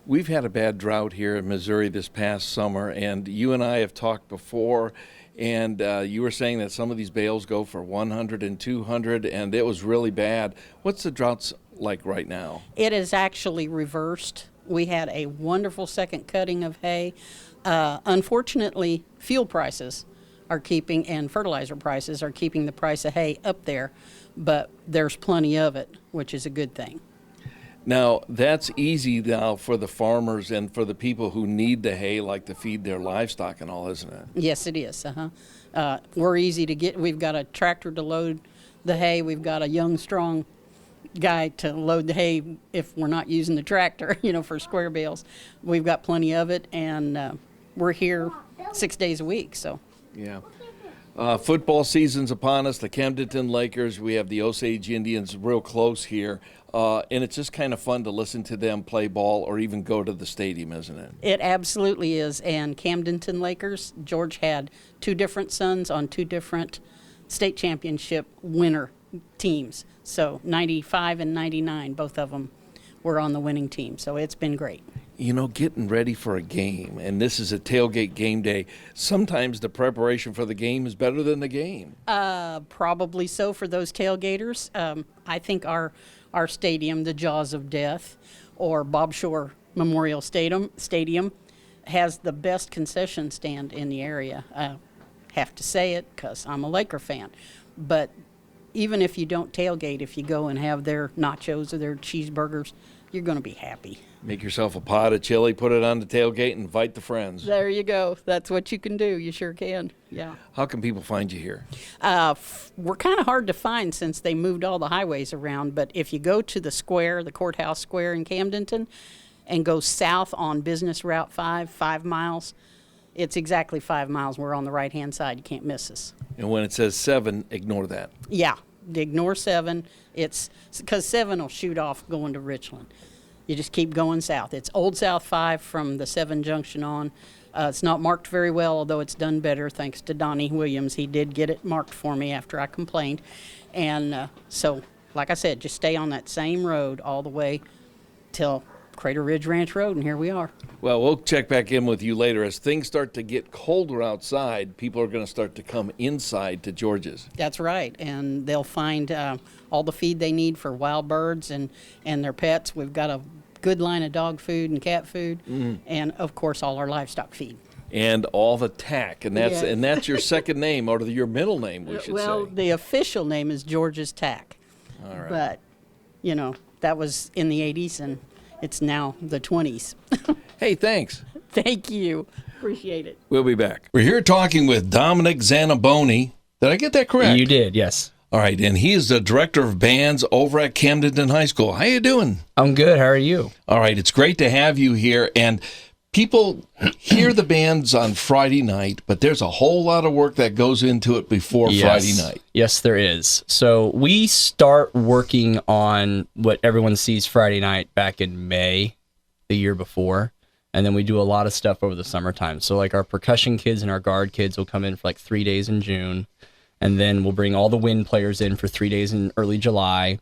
We've had a bad drought here in Missouri this past summer, and you and I have talked before. And you were saying that some of these bales go for 100 and 200, and it was really bad. What's the droughts like right now? It is actually reversed. We had a wonderful second cutting of hay. Unfortunately, fuel prices are keeping, and fertilizer prices are keeping the price of hay up there, but there's plenty of it, which is a good thing. Now, that's easy now for the farmers and for the people who need the hay, like to feed their livestock and all, isn't it? Yes, it is. We're easy to get. We've got a tractor to load the hay. We've got a young, strong guy to load the hay if we're not using the tractor, for square bales. We've got plenty of it, and we're here 6 days a week. So. Yeah. Football season's upon us. The Camdenton Lakers. We have the Osage Indians real close here. And it's just kind of fun to listen to them play ball or even go to the stadium, isn't it? It absolutely is. And Camdenton Lakers, George had 2 different sons on 2 different state championship winner teams. So 95 and 99, both of them were on the winning team. So it's been great. Getting ready for a game, and this is a tailgate game day, sometimes the preparation for the game is better than the game. Probably so for those tailgaters. I think our stadium, the Jaws of Death, or Bob Shore Memorial Stadium, has the best concession stand in the area. I have to say it because I'm a Laker fan. But even if you don't tailgate, if you go and have their nachos or their cheeseburgers, you're going to be happy. Make yourself a pot of chili, put it on the tailgate, and invite the friends. There you go. That's what you can do. You sure can. Yeah. How can people find you here? We're kind of hard to find since they moved all the highways around, but if you go to the square, the courthouse square in Camdenton, and go south on Business Route 5 miles, it's exactly 5 miles. We're on the right-hand side. You can't miss us. And when it says 7, ignore that. Yeah, ignore 7. It's because 7 will shoot off going to Richland. You just keep going south. It's Old South 5 from the 7 junction on. It's not marked very well, although it's done better thanks to Donnie Williams. He did get it marked for me after I complained. And so, like I said, just stay on that same road all the way till Crater Ridge Ranch Road, and here we are. Well, we'll check back in with you later. As things start to get colder outside, people are going to start to come inside to George's. That's right, and they'll find all the feed they need for wild birds and their pets. We've got a good line of dog food and cat food, and, of course, all our livestock feed. And all the TacK, and that's your second name, or your middle name, we should say. Well, the official name is George's TacK. All right. But, that was in the 80s, and It's now the 20s. Hey, thanks. Thank you. Appreciate it. We'll be back. We're here talking with Dominic Zonaboni. Did I get that correct? You did, yes. All right, and he is the director of bands over at Camdenton High School. How you doing? I'm good. How are you? All right, it's great to have you here. And people hear the bands on Friday night, but there's a whole lot of work that goes into it before Friday night. Yes, there is. So we start working on what everyone sees Friday night back in May the year before. And then we do a lot of stuff over the summertime. So like our percussion kids and our guard kids will come in for like 3 days in June. And then we'll bring all the wind players in for 3 days in early July.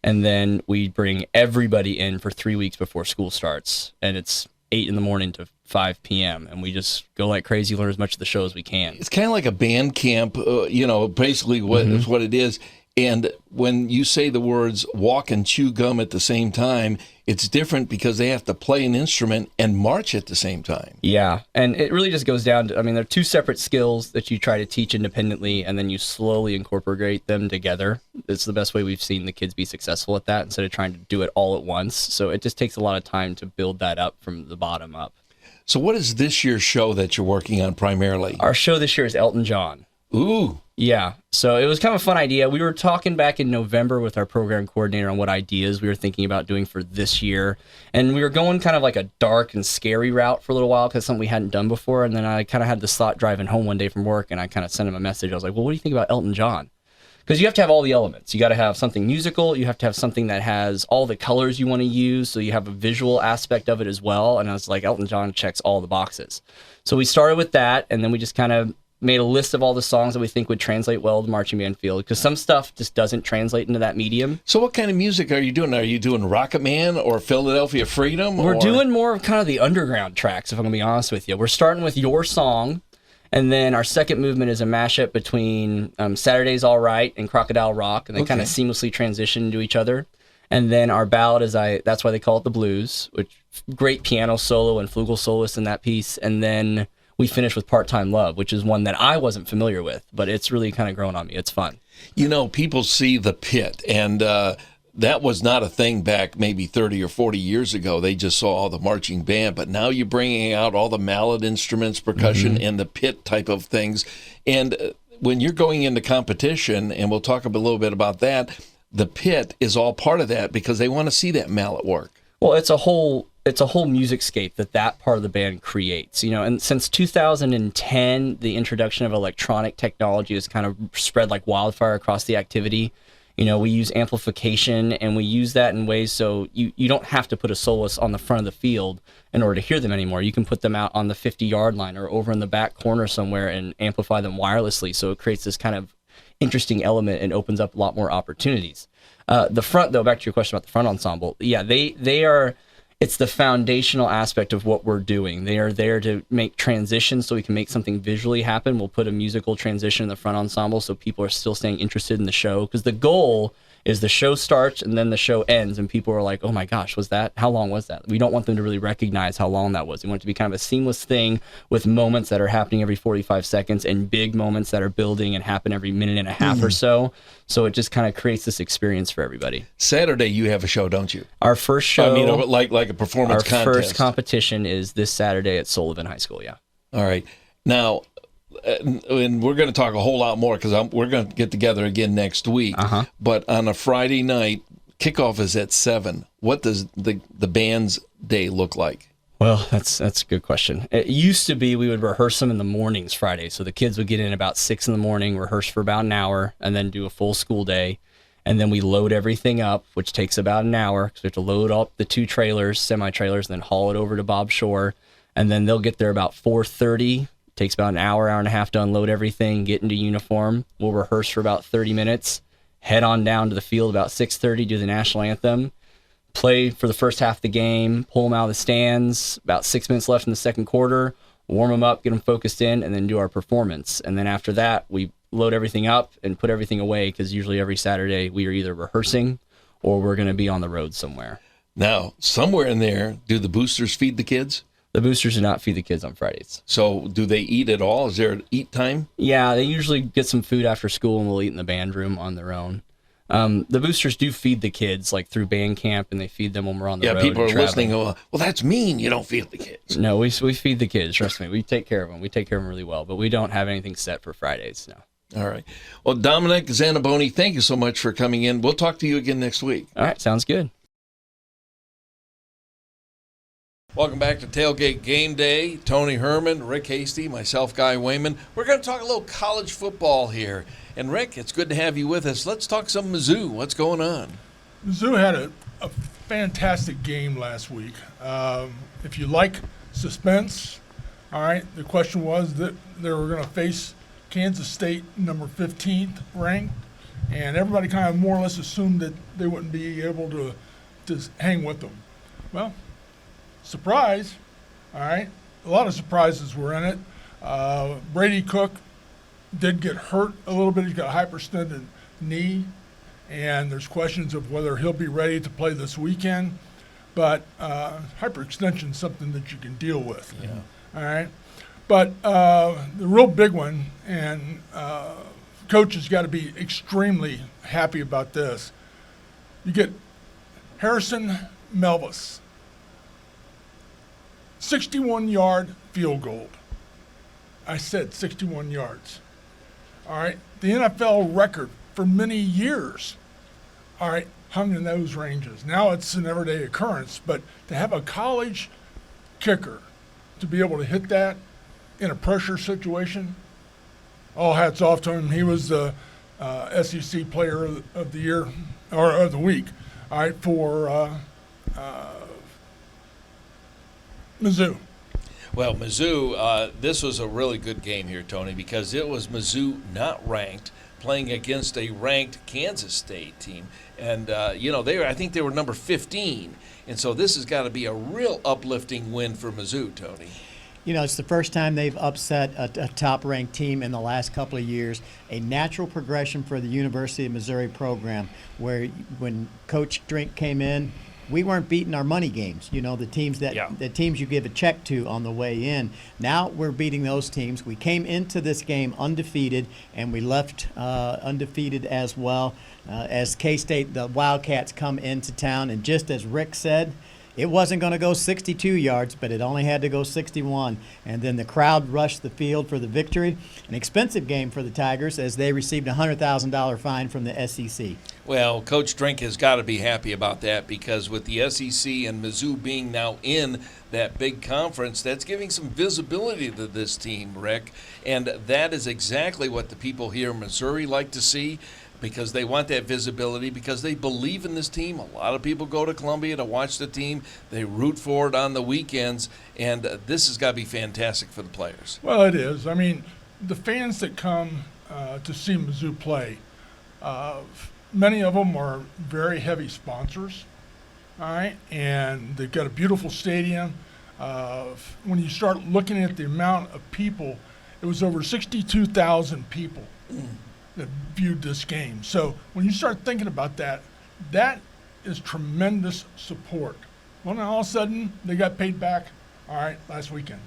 And then we bring everybody in for 3 weeks before school starts. And it's 8 in the morning to 5 p.m. And we just go like crazy, learn as much of the show as we can. It's kind of like a band camp, basically is what it is. And when you say the words walk and chew gum at the same time, it's different because they have to play an instrument and march at the same time. Yeah, and it really just goes down to, there are 2 separate skills that you try to teach independently, and then you slowly incorporate them together. It's the best way we've seen the kids be successful at that instead of trying to do it all at once. So it just takes a lot of time to build that up from the bottom up. So what is this year's show that you're working on primarily? Our show this year is Elton John. Ooh. Yeah, so it was kind of a fun idea. We were talking back in November with our program coordinator on what ideas we were thinking about doing for this year. And we were going kind of like a dark and scary route for a little while because something we hadn't done before. And then I kind of had this thought driving home one day from work, and I kind of sent him a message. I was like, well, what do you think about Elton John? Because you have to have all the elements. You got to have something musical. You have to have something that has all the colors you want to use, so you have a visual aspect of it as well. And I was like, Elton John checks all the boxes. So we started with that, and then we just kind of made a list of all the songs that we think would translate well to marching band field, because some stuff just doesn't translate into that medium. So what kind of music are you doing? Are you doing Rocket Man or Philadelphia Freedom? We're doing more of kind of the underground tracks, if I'm going to be honest with you. We're starting with Your Song, and then our second movement is a mashup between Saturday's All Right and Crocodile Rock, and they kind of seamlessly transition into each other. And then our ballad is That's Why They Call It the Blues, which great piano solo and flugel soloist in that piece. And then we finish with Part-Time Love, which is one that I wasn't familiar with, but it's really kind of grown on me. It's fun. People see the pit, and that was not a thing back maybe 30 or 40 years ago. They just saw all the marching band, but now you're bringing out all the mallet instruments, percussion, and the pit type of things. And when you're going into competition, and we'll talk a little bit about that, the pit is all part of that because they want to see that mallet work. Well, it's a whole music scape that part of the band creates, and since 2010, the introduction of electronic technology has kind of spread like wildfire across the activity. We use amplification, and we use that in ways so you don't have to put a soloist on the front of the field in order to hear them anymore. You can put them out on the 50-yard line or over in the back corner somewhere and amplify them wirelessly, so it creates this kind of interesting element and opens up a lot more opportunities. The front, though, back to your question about the front ensemble, it's the foundational aspect of what we're doing. They are there to make transitions so we can make something visually happen. We'll put a musical transition in the front ensemble so people are still staying interested in the show, because the goal is the show starts and then the show ends and people are like, oh my gosh, how long was that? We don't want them to really recognize how long that was. We want it to be kind of a seamless thing with moments that are happening every 45 seconds and big moments that are building and happen every minute and a half or so. So it just kind of creates this experience for everybody. Saturday you have a show, don't you? Our first show. Like a performance contest. Our first competition is this Saturday at Sullivan High School, yeah. All right. Now, and we're going to talk a whole lot more because we're going to get together again next week. But on a Friday night, kickoff is at 7. What does the band's day look like? Well, that's a good question. It used to be we would rehearse them in the mornings Friday. So the kids would get in about 6 in the morning, rehearse for about an hour, and then do a full school day. And then we load everything up, which takes about an hour because we have to load up the 2 trailers, semi-trailers, and then haul it over to Bob Shore. And then they'll get there about 4:30. Takes about an hour and a half to unload everything, get into uniform. We'll rehearse for about 30 minutes, head on down to the field about 6:30, do the national anthem, play for the first half of the game, pull them out of the stands, about 6 minutes left in the second quarter, warm them up, get them focused in, and then do our performance. And then after that, we load everything up and put everything away because usually every Saturday we are either rehearsing or we're going to be on the road somewhere. Now, somewhere in there, do the boosters feed the kids? The boosters do not feed the kids on Fridays. So do they eat at all? Is there an eat time? Yeah, they usually get some food after school and we'll eat in the band room on their own. The boosters do feed the kids, like through band camp, and they feed them when we're on the road. Yeah, people are traveling. listening. Well, that's mean. You don't feed the kids. No, we feed the kids. Trust me, we take care of them. We take care of them really well, but we don't have anything set for Fridays. No. All right. Well, Dominic Zonaboni, thank you so much for coming in. We'll talk to you again next week. All right, sounds good. Welcome back to Tailgate Game Day. Tony Hermann, Rick Hasty, myself, Guy Wehman. We're going to talk a little college football here. And Rick, it's good to have you with us. Let's talk some Mizzou. What's going on? Mizzou had a fantastic game last week. If you like suspense, all right, the question was that they were going to face Kansas State, number 15th ranked, and everybody kind of more or less assumed that they wouldn't be able to hang with them. Well, surprise, all right, a lot of surprises were in it. Brady Cook did get hurt a little bit. He's got a hyperextended knee, and there's questions of whether he'll be ready to play this weekend. But hyperextension is something that you can deal with. Yeah. All right. But the real big one, and coach has got to be extremely happy about this. You get Harrison Melvis, 61-yard field goal. I said 61 yards. All right. The NFL record for many years, all right, hung in those ranges. Now it's an everyday occurrence, but to have a college kicker to be able to hit that in a pressure situation, all hats off to him. He was the SEC Player of the Year, or of the week, all right, for Mizzou. Well, Mizzou, this was a really good game here, Tony, because it was Mizzou not ranked playing against a ranked Kansas State team. And, I think they were number 15. And so this has got to be a real uplifting win for Mizzou, Tony. You know, it's the first time they've upset a top-ranked team in the last couple of years. A natural progression for the University of Missouri program, where when Coach Drink came in, we weren't beating our money games. You know, the teams the teams you give a check to on the way in. Now we're beating those teams. We came into this game undefeated, and we left undefeated as well. As K-State, the Wildcats come into town, and just as Rick said, it wasn't going to go 62 yards, but it only had to go 61. And then the crowd rushed the field for the victory. An expensive game for the Tigers as they received a $100,000 fine from the SEC. Well, Coach Drink has got to be happy about that, because with the SEC and Mizzou being now in that big conference, that's giving some visibility to this team, Rick. And that is exactly what the people here in Missouri like to see, because they want that visibility, because they believe in this team. A lot of people go to Columbia to watch the team. They root for it on the weekends, and this has got to be fantastic for the players. Well, it is. I mean, the fans that come to see Mizzou play, many of them are very heavy sponsors, all right, and they've got a beautiful stadium. When you start looking at the amount of people, it was over 62,000 people that viewed this game. So when you start thinking about that, that is tremendous support. Well, now all of a sudden, they got paid back, all right, last weekend.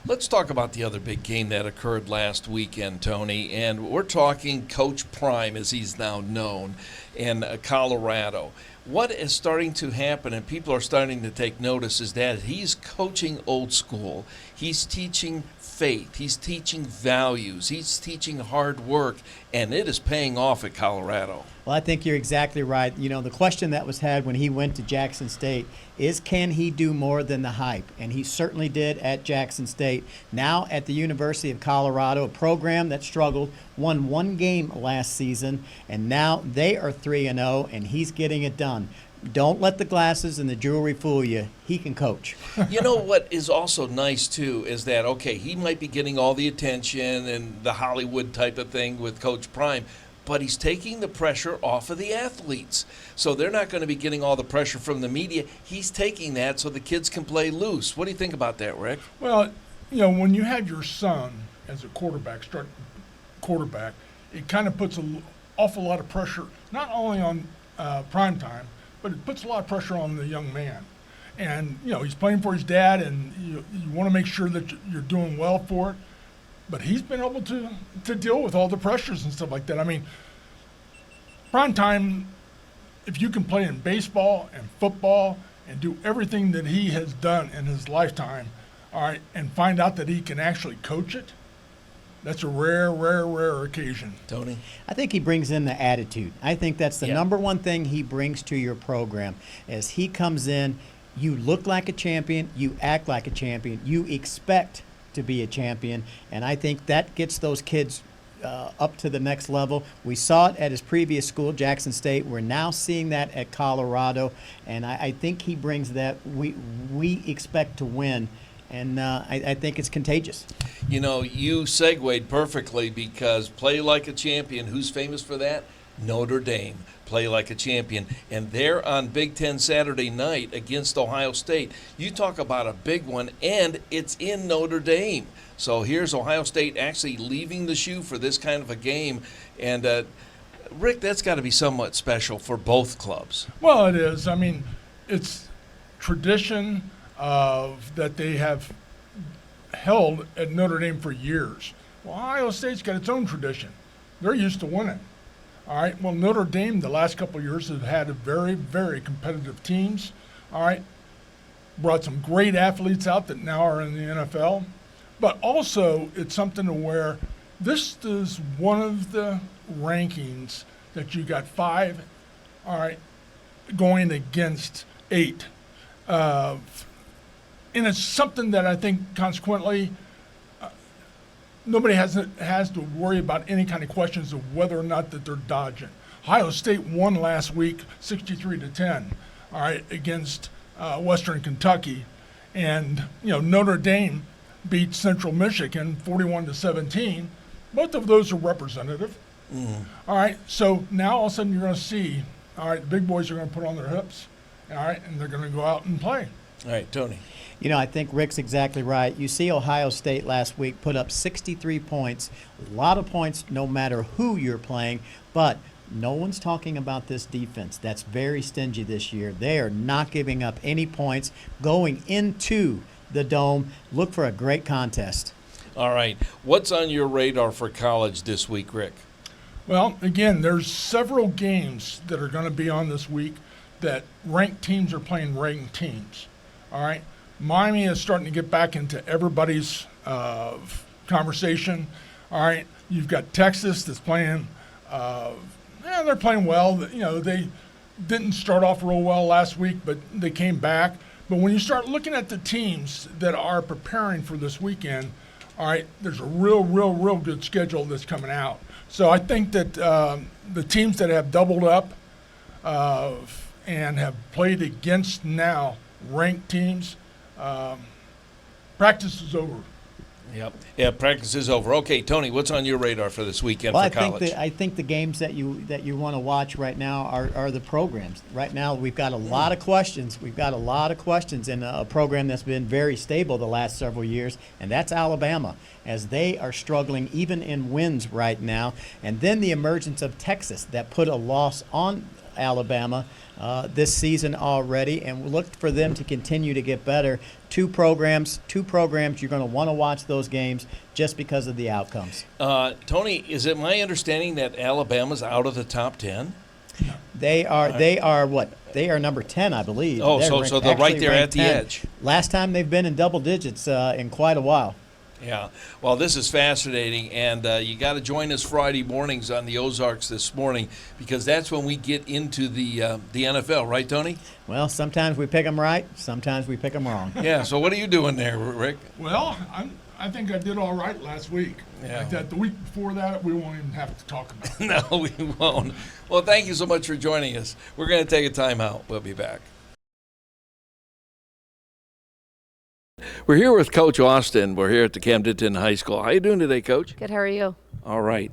Let's talk about the other big game that occurred last weekend, Tony, and we're talking Coach Prime, as he's now known, in Colorado. What is starting to happen, and people are starting to take notice, is that he's coaching old school. He's teaching faith. He's teaching values. He's teaching hard work, and it is paying off at Colorado. Well, I think you're exactly right. You know, the question that was had when he went to Jackson State is, can he do more than the hype? And he certainly did at Jackson State. Now at the University of Colorado, a program that struggled, won one game last season, and now they are 3-0, and he's getting it done. Don't let the glasses and the jewelry fool you. He can coach. You know what is also nice, too, is that, okay, he might be getting all the attention and the Hollywood type of thing with Coach Prime, but he's taking the pressure off of the athletes. So they're not going to be getting all the pressure from the media. He's taking that so the kids can play loose. What do you think about that, Rick? Well, you know, when you have your son as a quarterback, it kind of puts an awful lot of pressure, not only on prime time, but it puts a lot of pressure on the young man. And, you know, he's playing for his dad, and you want to make sure that you're doing well for it. But he's been able to deal with all the pressures and stuff like that. I mean, prime time, if you can play in baseball and football and do everything that he has done in his lifetime, all right, and find out that he can actually coach it, that's a rare, rare, rare occasion. Tony? I think he brings in the attitude. I think that's the number one thing he brings to your program. As he comes in, you look like a champion, you act like a champion, you expect to be a champion, and I think that gets those kids up to the next level. We saw it at his previous school, Jackson State. We're now seeing that at Colorado, and I think he brings that. We expect to win, and I think it's contagious. You know, you segued perfectly because play like a champion. Who's famous for that? Notre Dame. Play like a champion. And they're on Big Ten Saturday night against Ohio State. You talk about a big one, and it's in Notre Dame. So here's Ohio State actually leaving the shoe for this kind of a game. And, Rick, that's got to be somewhat special for both clubs. Well, it is. I mean, it's tradition of that they have held at Notre Dame for years. Well, Ohio State's got its own tradition. They're used to winning. All right. Well, Notre Dame the last couple of years have had very, very competitive teams. All right. Brought some great athletes out that now are in the NFL. But also, it's something to where this is one of the rankings that you got 5, all right, going against 8. And it's something that I think consequently nobody has to worry about any kind of questions of whether or not that they're dodging. Ohio State won last week 63-10, all right, against Western Kentucky. And, you know, Notre Dame beat Central Michigan 41-17. Both of those are representative. All right, so now all of a sudden you're going to see, all right, the big boys are going to put on their hips, all right, and they're going to go out and play. All right, Tony. You know, I think Rick's exactly right. You see Ohio State last week put up 63 points, a lot of points no matter who you're playing, but no one's talking about this defense. That's very stingy this year. They are not giving up any points going into the Dome. Look for a great contest. All right. What's on your radar for college this week, Rick? Well, again, there's several games that are going to be on this week that ranked teams are playing ranked teams. All right. Miami is starting to get back into everybody's conversation. All right. You've got Texas that's playing, they're playing well. You know, they didn't start off real well last week, but they came back. But when you start looking at the teams that are preparing for this weekend, all right, there's a real good schedule that's coming out. So I think that the teams that have doubled up and have played against now ranked teams, practice is over. Yep. Yeah, practice is over. Okay, Tony, what's on your radar for this weekend for college? I think the games that you want to watch right now are the programs. Right now, we've got a lot of questions. We've got a lot of questions in a program that's been very stable the last several years, and that's Alabama, as they are struggling even in wins right now. And then the emergence of Texas that put a loss on Alabama this season already, and we look for them to continue to get better. Two programs, you're going to want to watch those games just because of the outcomes. Tony, is it my understanding that Alabama's out of the top 10? They are what? They are number 10, I believe. Oh, so they're right there at the 10. edge. Last time they've been in double digits in quite a while. Yeah. Well, this is fascinating, and you got to join us Friday mornings on the Ozarks this morning, because that's when we get into the NFL, right, Tony? Well, sometimes we pick them right, sometimes we pick them wrong. Yeah. So what are you doing there, Rick? Well, I think I did all right last week. Yeah. Like that, the week before that, we won't even have to talk about it. No, we won't. Well, thank you so much for joining us. We're going to take a time out. We'll be back. We're here with Coach Austin. We're here at the Camdenton High School. How you doing today, Coach? Good. How are you? All right.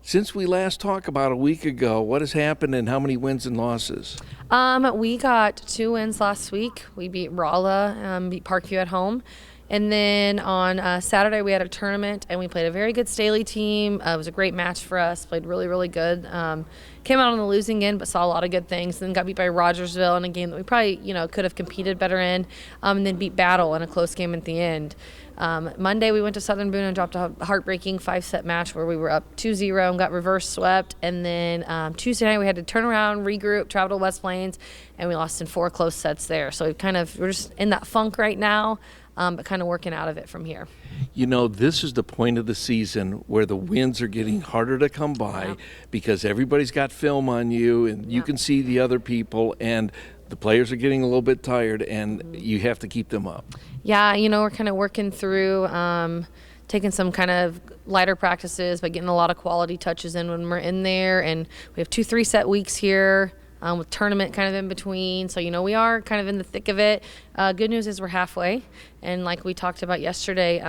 Since we last talked about a week ago, what has happened and how many wins and losses? We got 2 wins last week. We beat Rolla, beat Parkview at home, And then on Saturday, we had a tournament, and we played a very good Staley team. It was a great match for us. Played really, really good. Came out on the losing end, but saw a lot of good things. Then got beat by Rogersville in a game that we probably, could have competed better in. And then beat Battle in a close game at the end. Monday, we went to Southern Boone and dropped a heartbreaking 5-set match where we were up 2-0 and got reverse swept. And then Tuesday night, we had to turn around, regroup, travel to West Plains, and we lost in 4 close sets there. So we're just in that funk right now. But kind of working out of it from here. This is the point of the season where the wins are getting harder to come by because everybody's got film on you and you can see the other people, and the players are getting a little bit tired, and you have to keep them up. Yeah, we're kind of working through taking some kind of lighter practices, but getting a lot of quality touches in when we're in there. And we have 2 3-set weeks here. With tournament kind of in between. So, we are kind of in the thick of it. Good news is we're halfway. And like we talked about yesterday,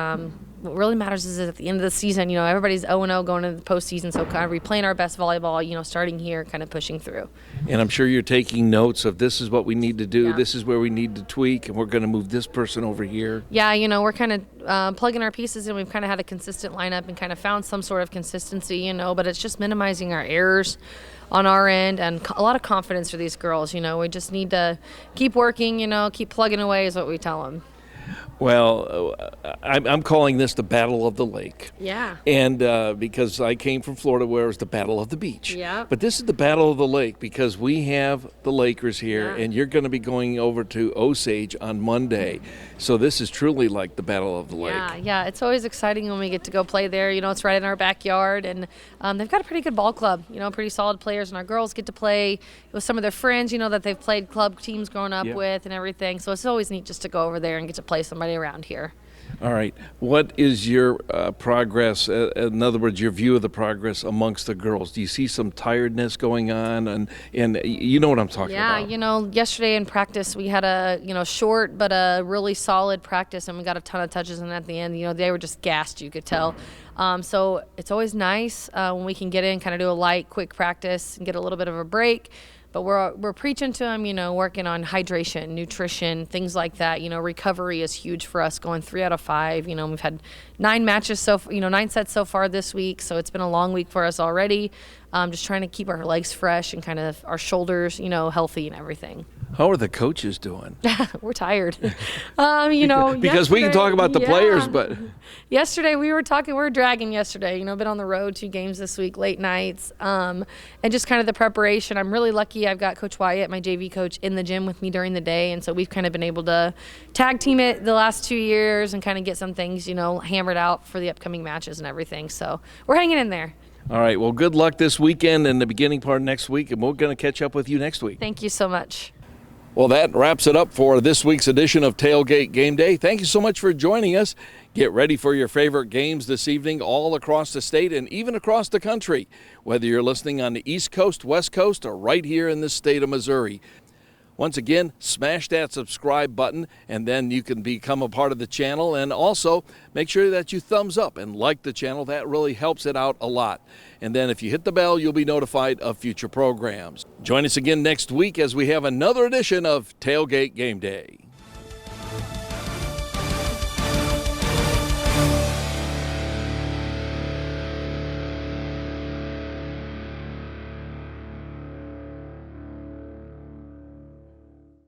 what really matters is at the end of the season, everybody's 0-0 going into the postseason. So kind of replaying our best volleyball, starting here, kind of pushing through. And I'm sure you're taking notes of this is what we need to do. Yeah. This is where we need to tweak, and we're going to move this person over here. Yeah, we're kind of plugging our pieces, and we've kind of had a consistent lineup and kind of found some sort of consistency, but it's just minimizing our errors on our end, and a lot of confidence for these girls. We just need to keep working, keep plugging away is what we tell them. Well, I'm calling this the Battle of the Lake. Yeah. And because I came from Florida where it was the Battle of the Beach. Yeah. But this is the Battle of the Lake because we have the Lakers here, and you're going to be going over to Osage on Monday. So this is truly like the Battle of the Lake. Yeah. It's always exciting when we get to go play there. It's right in our backyard, and they've got a pretty good ball club, pretty solid players, and our girls get to play with some of their friends, that they've played club teams growing up with and everything. So it's always neat just to go over there and get to play somebody around here. All right. What is your progress, in other words, your view of the progress amongst the girls? Do you see some tiredness going on? And you know what I'm talking about. Yeah, yesterday in practice we had a, short but a really solid practice, and we got a ton of touches, and at the end, they were just gassed, you could tell. So it's always nice when we can get in, kind of do a light, quick practice and get a little bit of a break. But we're preaching to them, working on hydration, nutrition, things like that. Recovery is huge for us, going 3 out of 5. We've had 9 matches 9 sets so far this week. So it's been a long week for us already. Just trying to keep our legs fresh and kind of our shoulders, healthy and everything. How are the coaches doing? We're tired. Because we can talk about the players, but yesterday we were dragging yesterday, been on the road 2 games this week, late nights, and just kind of the preparation. I'm really lucky. I've got Coach Wyatt, my JV coach, in the gym with me during the day, and so we've kind of been able to tag team it the last 2 years and kind of get some things, hammered out for the upcoming matches and everything. So we're hanging in there. All right. Well, good luck this weekend and the beginning part of next week, and we're going to catch up with you next week. Thank you so much. Well, that wraps it up for this week's edition of Tailgate Game Day. Thank you so much for joining us. Get ready for your favorite games this evening all across the state and even across the country, whether you're listening on the East Coast, West Coast, or right here in the state of Missouri. Once again, smash that subscribe button, and then you can become a part of the channel. And also, make sure that you thumbs up and like the channel. That really helps it out a lot. And then if you hit the bell, you'll be notified of future programs. Join us again next week as we have another edition of Tailgate Game Day.